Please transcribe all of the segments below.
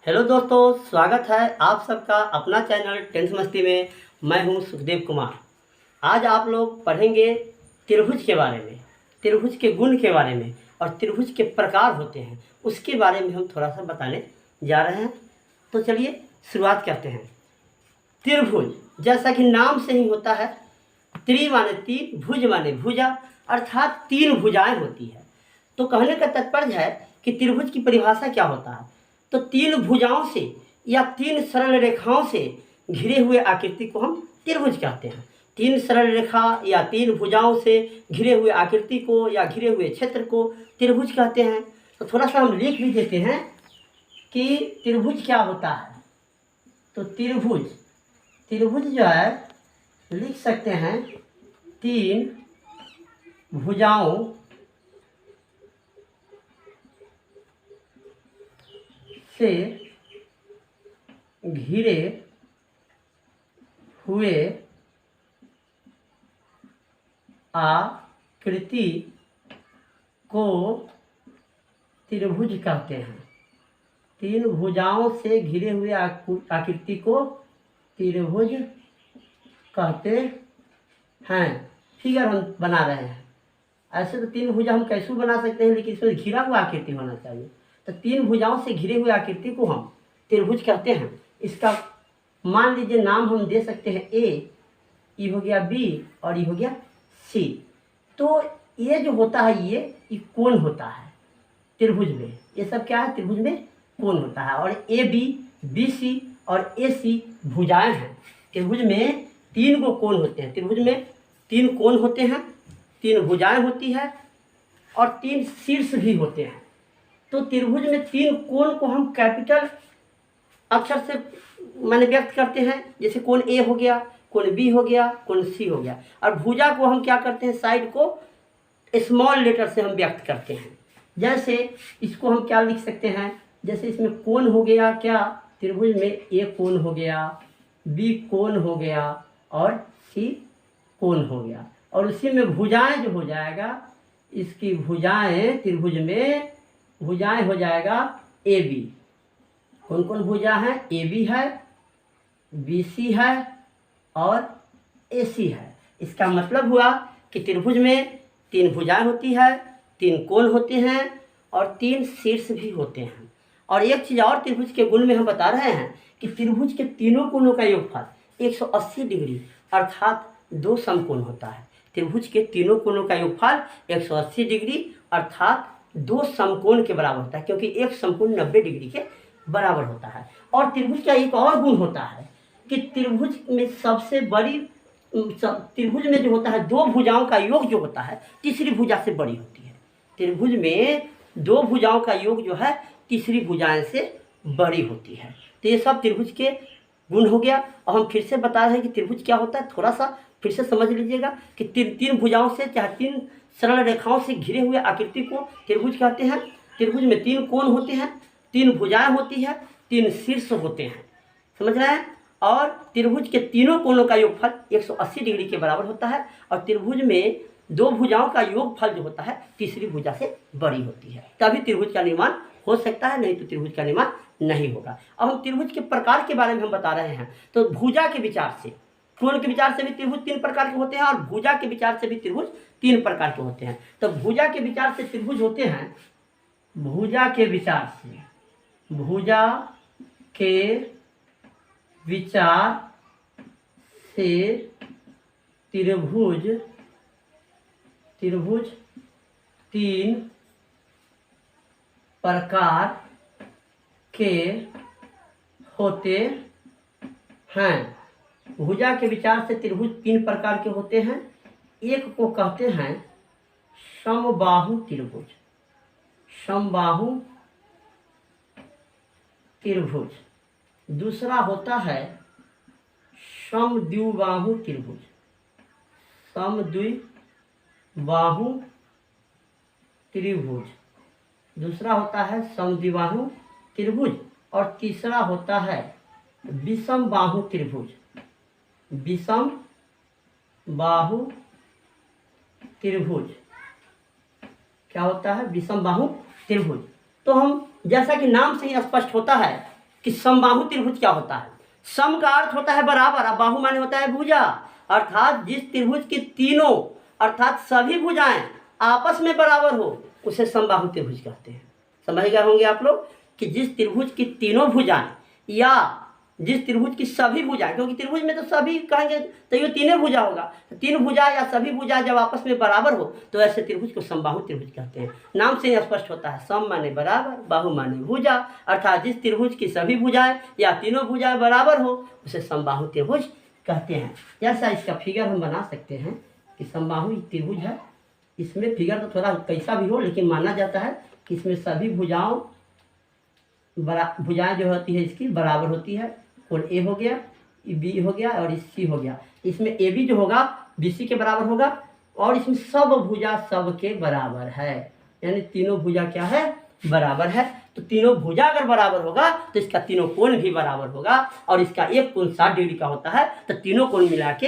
Hello दोस्तों, स्वागत है आप सबका अपना चैनल टेंस मस्ती में। मैं हूं सुखदेव कुमार। आज आप लोग पढ़ेंगे त्रिभुज के बारे में, त्रिभुज के गुण के बारे में और त्रिभुज के प्रकार होते हैं उसके बारे में हम थोड़ा सा बताने जा रहे हैं। तो चलिए शुरुआत करते हैं। त्रिभुज जैसा कि नाम से ही होता है, त्रि माने तीन, भुज माने भुजा, अर्थात तीन भुजाएं होती है। तो कहने का तात्पर्य है कि त्रिभुज की परिभाषा क्या होता है। तो तीन भुजाओं से या तीन सरल रेखाओं से घिरे हुए आकृति को हम त्रिभुज कहते हैं। तीन सरल रेखा या तीन भुजाओं से घिरे हुए आकृति को या घिरे हुए क्षेत्र को त्रिभुज कहते हैं। तो थोड़ा सा हम लिख भी देते हैं कि त्रिभुज क्या होता है। तो त्रिभुज त्रिभुज जो है लिख सकते हैं तीन भुजाओं से घिरे हुए आकृति को त्रिभुज कहते हैं। तीन भुजाओं से घिरे हुए आकृति को त्रिभुज कहते हैं। फिगर हम बना रहे हैं। ऐसे तो तीन भुजा हम कैसे बना सकते हैं, लेकिन इसमें घिरा हुआ आकृति होना चाहिए। तो तीन भुजाओं से घिरे हुए आकृति को हम त्रिभुज कहते हैं। इसका मान लीजिए नाम हम दे सकते हैं ए, ये हो गया बी और ये हो गया सी। तो ये जो होता है ये कोण होता है त्रिभुज में। ये सब क्या है, त्रिभुज में कोण होता है। और ए बी, बी सी और ए सी भुजाएं हैं। त्रिभुज में तीन को कोण होते हैं। त्रिभुज में तीन कोण होते हैं, तीन भुजाएं होती है और तीन शीर्ष भी होते हैं। तो त्रिभुज में तीन कोण को हम कैपिटल अक्षर से माने व्यक्त करते हैं। जैसे कोण ए हो गया, कोण बी हो गया, कोण सी हो गया। और भुजा को हम क्या करते हैं, साइड को स्मॉल लेटर से हम व्यक्त करते हैं। जैसे इसको हम क्या लिख सकते हैं, जैसे इसमें कोण हो गया क्या, त्रिभुज में ए कोण हो गया, बी कोण हो गया और सी कोण हो गया। और उसी में भुजाएं जो हो जाएगा, इसकी भुजाएं त्रिभुज में भुजाएं हो जाएगा ए बी। कौन कौन भुजा है, ए बी है, बी सी है और ए सी है। इसका मतलब हुआ कि त्रिभुज में तीन भुजाएं होती है, तीन कोण होते हैं और तीन शीर्ष भी होते हैं। और एक चीज़ और त्रिभुज के गुण में हम बता रहे हैं कि त्रिभुज के तीनों कोणों का योगफल 180 डिग्री अर्थात दो समकोण होता है। त्रिभुज के तीनों कोणों का योगफल 180 डिग्री अर्थात दो समकोण के बराबर होता है, क्योंकि एक समकोण 90 डिग्री के बराबर होता है। और त्रिभुज का एक और गुण होता है कि त्रिभुज में सबसे बड़ी त्रिभुज में जो होता है दो भुजाओं का योग जो होता है तीसरी भुजा से बड़ी होती है। त्रिभुज में दो भुजाओं का योग जो है तीसरी भुजाएं से बड़ी होती है। तो ये सब त्रिभुज के गुण हो गया। और हम फिर से बता रहे हैं कि त्रिभुज क्या होता है, थोड़ा सा फिर से समझ लीजिएगा कि तीन भुजाओं से चाहे तीन सरल रेखाओं से घिरे हुए आकृति को त्रिभुज कहते हैं। त्रिभुज में तीन कोण होते हैं, तीन भुजाएं होती है, तीन शीर्ष होते हैं। समझ रहे हैं। और त्रिभुज के तीनों कोणों का योगफल 180 डिग्री के बराबर होता है। और त्रिभुज में दो भुजाओं का योगफल जो होता है तीसरी भुजा से बड़ी होती है, तभी त्रिभुज का निर्माण हो सकता है, नहीं तो त्रिभुज का निर्माण नहीं होगा। अब हम त्रिभुज के प्रकार के बारे में हम बता रहे हैं। तो भुजा के विचार से, कोण के विचार से भी त्रिभुज तीन प्रकार के होते हैं और भुजा के विचार से भी त्रिभुज तीन प्रकार के होते हैं। तो भुजा के विचार से त्रिभुज होते हैं, भुजा के विचार से, भुजा के विचार से त्रिभुज तीन प्रकार के होते हैं। भुजा के विचार से त्रिभुज तीन प्रकार के होते हैं। एक को कहते हैं समबाहु त्रिभुज, समबाहु त्रिभुज। दूसरा होता है समद्विबाहु त्रिभुज, समद्विबाहु त्रिभुज। दूसरा होता है समद्विबाहु त्रिभुज। और तीसरा होता है विषम बाहु त्रिभुज, विषम बाहु त्रिभुज। क्या होता है, विषम बाहु त्रिभुज। तो हम जैसा कि नाम से ही स्पष्ट होता है कि समबाहु त्रिभुज क्या होता है। सम का अर्थ होता है बराबर, अब बाहु माने होता है भुजा, अर्थात जिस त्रिभुज की तीनों अर्थात सभी भुजाएं आपस में बराबर हो उसे समबाहु त्रिभुज कहते हैं। समझ गए होंगे आप लोग कि जिस त्रिभुज की तीनों भुजाएं या जिस त्रिभुज की सभी भुजाएं, क्योंकि त्रिभुज में तो सभी कहेंगे तो ये तीनों भुजा होगा, तीन भुजा या सभी भुजा जब आपस में बराबर हो तो ऐसे त्रिभुज को समबाहु त्रिभुज कहते हैं। नाम से स्पष्ट होता है, सम माने बराबर, बाहु माने भुजा, अर्थात जिस त्रिभुज की सभी भुजाएं या तीनों भुजाएं बराबर हो उसे समबाहु त्रिभुज कहते हैं। जैसा इसका फिगर हम बना सकते हैं कि समबाहु त्रिभुज है, इसमें फिगर तो थोड़ा कैसा भी हो लेकिन माना जाता है कि इसमें सभी भुजाएं जो होती है इसकी बराबर होती है। कोण ए हो गया, बी हो गया और सी हो गया। इसमें ए बी जो होगा बी सी के बराबर होगा और इसमें सब भुजा सब के बराबर है, यानी तीनों भुजा क्या है, बराबर है। तो तीनों भुजा अगर बराबर होगा तो इसका तीनों कोण भी बराबर होगा और इसका एक कोण 60 डिग्री का होता है, तो तीनों कोण मिला के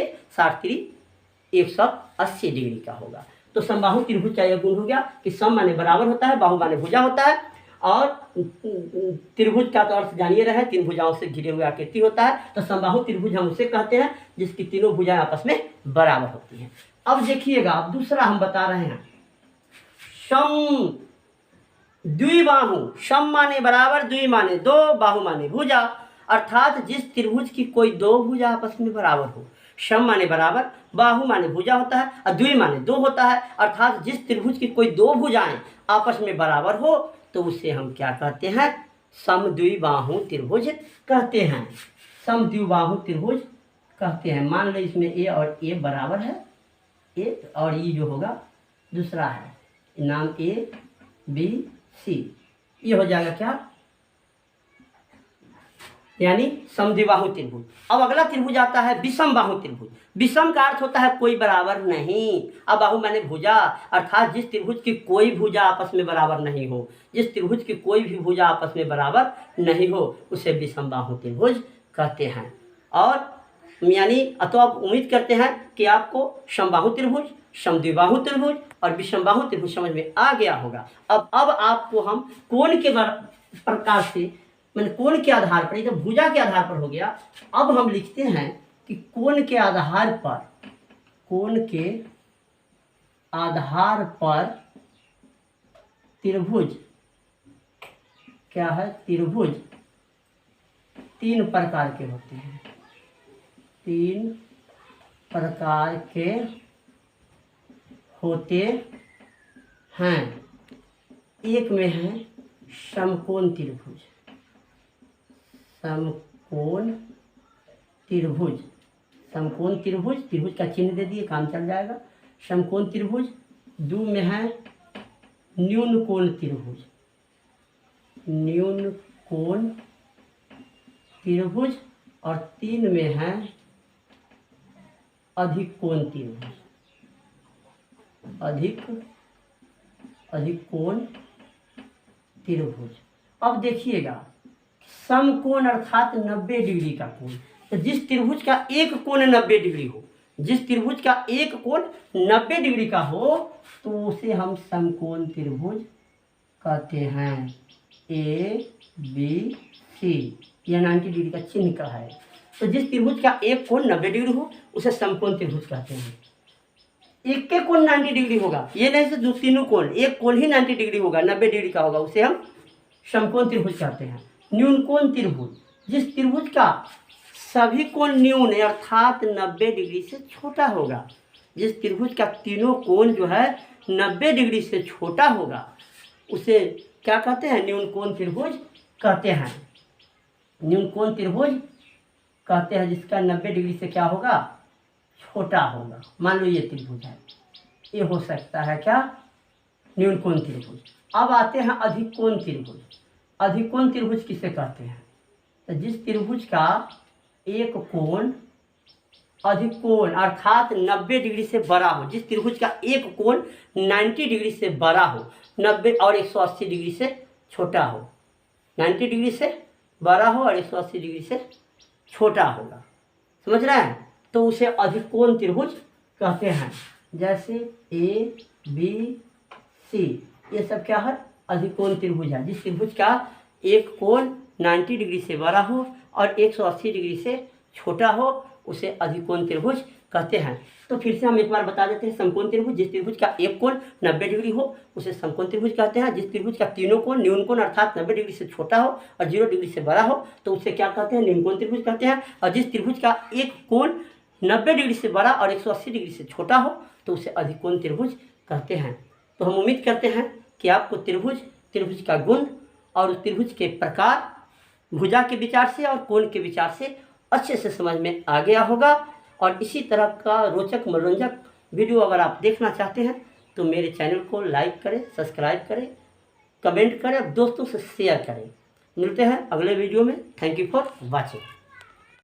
180 डिग्री का होगा। तो समबाहु त्रिभुज का यह गुण हो गया कि सम माने बराबर होता है, बाहु माने भुजा होता है और त्रिभुज का तो अर्थ जानिए रहे, तीन भुजाओं से घिरे हुए आकृति होता है। तो समबाहु त्रिभुज हम उसे कहते हैं जिसकी तीनों भुजाएं आपस में बराबर होती हैं। अब देखिएगा, अब दूसरा हम बता रहे हैं सम द्विबाहु। सम माने बराबर, द्वि माने दो, बाहु माने भुजा, अर्थात जिस त्रिभुज की कोई दो भुजा आपस में बराबर हो। सम माने बराबर, बाहु माने भुजा होता है और द्वि माने दो होता है, अर्थात जिस त्रिभुज की कोई दो भुजाएं आपस में बराबर हो तो उसे हम क्या कहते हैं, समद्विबाहु त्रिभुज कहते हैं। समद्विबाहु त्रिभुज कहते हैं। मान लो इसमें ए और ए बराबर है, ए और ई जो होगा दूसरा है, नाम ए बी सी, ये हो जाएगा क्या, यानी समद्विबाहु त्रिभुज। अब अगला त्रिभुज आता है विषम बाहु त्रिभुज। विषम का अर्थ होता है कोई बराबर नहीं, अब बाहु माने भुजा, अर्थात जिस त्रिभुज की कोई भुजा आपस में बराबर नहीं हो, जिस त्रिभुज की कोई भी भुजा आपस में बराबर नहीं हो उसे विषम बाहु त्रिभुज कहते हैं। और यानी तो आप उम्मीद करते हैं कि आपको समबाहु त्रिभुज, समद्विबाहु त्रिभुज और विषमबाहु त्रिभुज समझ में आ गया होगा। अब आपको हम कोण के प्रकार से, मैंने कोण के आधार पर, ये तो भुजा के आधार पर हो गया, अब हम लिखते हैं कि कोण के आधार पर, कोण के आधार पर त्रिभुज क्या है, त्रिभुज तीन प्रकार के होते हैं, तीन प्रकार के होते हैं। एक में है समकोण त्रिभुज, समकोण त्रिभुज, समकोण त्रिभुज, त्रिभुज का चिन्ह दे दिए काम चल जाएगा। समकोण त्रिभुज। दो में है न्यून कोण त्रिभुज, न्यून कोण त्रिभुज। और तीन में है अधिक कोण त्रिभुज, अधिक कोण त्रिभुज। अब देखिएगा, समकोण अर्थात 90 डिग्री का कोण, तो जिस त्रिभुज का एक कोण 90 डिग्री हो, जिस त्रिभुज का एक कोण 90 डिग्री का हो तो उसे हम समकोण त्रिभुज कहते हैं। ए बी सी, यह 90 डिग्री का चिन्ह का है। तो जिस त्रिभुज का एक कोण 90 डिग्री हो उसे समकोण त्रिभुज कहते हैं। एक के कोण 90 डिग्री होगा, ये नहीं से दो तीनों कोण, एक कोण ही 90 डिग्री होगा, 90 डिग्री का होगा, उसे हम समकोण त्रिभुज कहते हैं। न्यून कोण त्रिभुज, जिस त्रिभुज का सभी कोण न्यून अर्थात 90 डिग्री से छोटा होगा, जिस त्रिभुज का तीनों कोण जो है 90 डिग्री से छोटा होगा उसे क्या कहते हैं, न्यून कोण त्रिभुज कहते हैं। न्यून कोण त्रिभुज कहते हैं जिसका 90 डिग्री से क्या होगा, छोटा होगा। मान लो ये त्रिभुज है, ये हो सकता है क्या, न्यून कोण त्रिभुज। अब आते हैं अधिक कोण त्रिभुज। अधिक कोण त्रिभुज किसे कहते हैं, तो जिस त्रिभुज का एक कोण अधिक कोण अर्थात 90 डिग्री से बड़ा हो, जिस त्रिभुज का एक कोण 90 डिग्री से बड़ा हो, 90 और 180 डिग्री से छोटा हो, 90 डिग्री से बड़ा हो और 180 डिग्री से छोटा होगा, समझ रहे हैं, तो उसे अधिक कोण त्रिभुज कहते हैं। जैसे ए बी सी, ये सब क्या है, अधिक कोण त्रिभुज है। जिस त्रिभुज का एक कोण 90 डिग्री से बड़ा हो और 180 डिग्री से छोटा हो उसे अधिकोण त्रिभुज कहते हैं। तो फिर से हम एक बार बता देते हैं, समकोण त्रिभुज, जिस त्रिभुज का एक कोण 90 डिग्री हो उसे समकोण त्रिभुज कहते हैं। जिस त्रिभुज का तीनों कोण न्यून कोण अर्थात 90 डिग्री से छोटा हो और 0 डिग्री से बड़ा हो तो उसे क्या कहते हैं, निम्न त्रिभुज कहते हैं। और जिस त्रिभुज का एक कोण 90 डिग्री से बड़ा और 180 डिग्री से छोटा हो तो उसे अधिकोण त्रिभुज कहते हैं। तो हम उम्मीद करते हैं कि आपको त्रिभुज का गुण और उस त्रिभुज के प्रकार भुजा के विचार से और कोण के विचार से अच्छे से समझ में आ गया होगा। और इसी तरह का रोचक मनोरंजक वीडियो अगर आप देखना चाहते हैं तो मेरे चैनल को लाइक करें, सब्सक्राइब करें, कमेंट करें, दोस्तों से शेयर करें। मिलते हैं अगले वीडियो में। Thank you for watching.